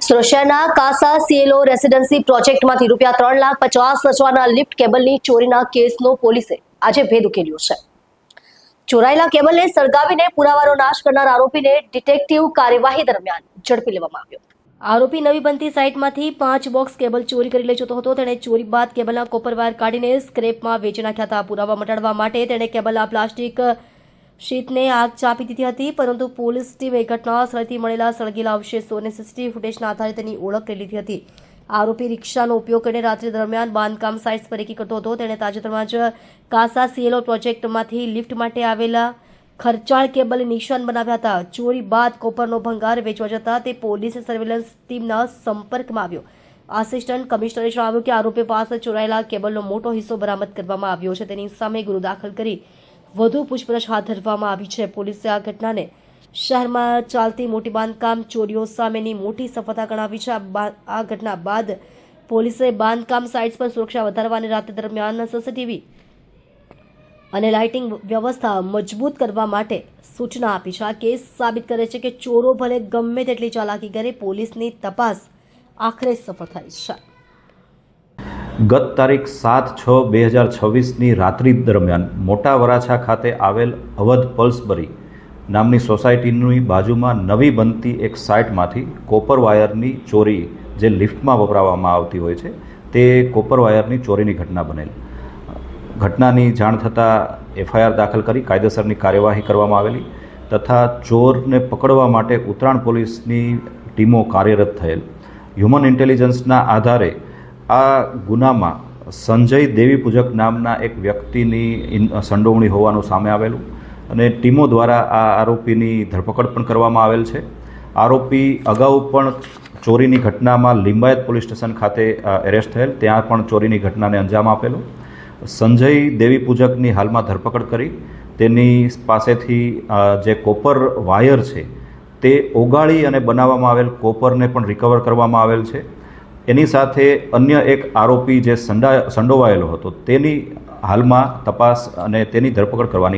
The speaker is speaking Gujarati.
સુરતના કાસા સીએલઓ રેસિડેન્સી પ્રોજેક્ટમાંથી ₹3,50,00,000ના લિફ્ટ કેબલની ચોરીના કેસનો પોલીસે આજે ભેદ ઉકેલ્યો છે। ચોરાયેલા કેબલને સળગાવીને પુરાવાનો નાશ કરનાર આરોપીને ડિટેક્ટિવ કાર્યવાહી દરમિયાન ઝડપી લેવામાં આવ્યો। આરોપી નવી બનતી સાઇટમાંથી 5 બોક્સ કેબલ ચોરી કરી લઈ જતો હતો। તેણે ચોરી બાદ કેબલના કોપર વાયર કાઢીને સ્ક્રેપમાં વેચી નાખ્યા હતા। પુરાવા મટાડવા માટે તેણે કેબલના પ્લાસ્ટિક શીટને આગ ચાંપી દીધી હતી, પરંતુ પોલીસ ટીમે ઘટના સ્થળેથી મળેલા સળગેલા અવશેષોને સીસીટીવી ફૂટેજના આધારે તેની ઓળખ કરી લીધી હતી। આરોપી રિક્ષાનો ઉપયોગ કરીને રાત્રિ દરમિયાન બાંધકામ સાઇટ્સ પર રેકી કરતો હતો। તેણે તાજેતરમાં જ કાસા સીએલઓ પ્રોજેક્ટમાંથી લિફ્ટ માટે આવેલા ખર્ચાળ કેબલ નિશાન બનાવ્યા હતા। ચોરી બાદ કોપરનો ભંગાર વેચવા જતા તે પોલીસ સર્વેલન્સ ટીમના સંપર્કમાં આવ્યો। આસિસ્ટન્ટ કમિશનરે જણાવ્યું કે આરોપી પાસે ચોરાયેલા કેબલનો મોટો હિસ્સો બરામદ કરવામાં આવ્યો છે। તેની સામે ગુનો દાખલ કરી વધુ પૂછપરછ હાથ ધરવામાં આવી છે। પોલીસે આ ઘટનાને શહેરમાં ચાલતી મોટી બાંધકામ ચોરીઓ સામેની મોટી સફળતા ગણાવી છે। આ ઘટના બાદ પોલીસે બાંધકામ સાઇટ્સ પર સુરક્ષા વધારવા અને રાત્રિ દરમિયાન સીસીટીવી અને લાઇટિંગ વ્યવસ્થા મજબૂત કરવા માટે સૂચના આપી છે। આ કેસ સાબિત કરે છે કે ચોરો ભલે ગમે તેટલી ચાલાકી કરે, પોલીસની તપાસ આખરે સફળ થાય છે। ગત તારીખ 7/6/2026ની રાત્રિ દરમિયાન મોટા વરાછા ખાતે આવેલ અવધ પલ્સબરી નામની સોસાયટીની બાજુમાં નવી બનતી એક સાઇટમાંથી કોપર વાયરની ચોરી, જે લિફ્ટમાં વપરાવવામાં આવતી હોય છે, તે કોપર વાયરની ચોરીની ઘટના બનેલ। ઘટનાની જાણ થતાં એફઆઈઆર દાખલ કરી કાયદેસરની કાર્યવાહી કરવામાં આવેલી તથા ચોરને પકડવા માટે ઉત્તરાયણ પોલીસની ટીમો કાર્યરત થયેલ। હ્યુમન ઇન્ટેલિજન્સના આધારે આ ગુનામાં સંજય દેવીપૂજક નામના એક વ્યક્તિની સંડોવણી હોવાનું સામે આવેલું અને ટીમો દ્વારા આ આરોપીની ધરપકડ પણ કરવામાં આવેલ છે। આરોપી અગાઉ પણ ચોરીની ઘટનામાં લિંબાયત પોલીસ સ્ટેશન ખાતે એરેસ્ટ થયેલ, ત્યાં પણ ચોરીની ઘટનાને અંજામ આપેલો। સંજય દેવીપૂજકની હાલમાં ધરપકડ કરી તેની પાસેથી જે કોપર વાયર છે તે ઓગાળી અને બનાવવામાં આવેલ કોપરને પણ રિકવર કરવામાં આવેલ છે। એની સાથે અન્ય એક આરોપી જે સંડોવાયેલો હતો તેની હાલમાં તપાસ અને તેની ધરપકડ કરવાની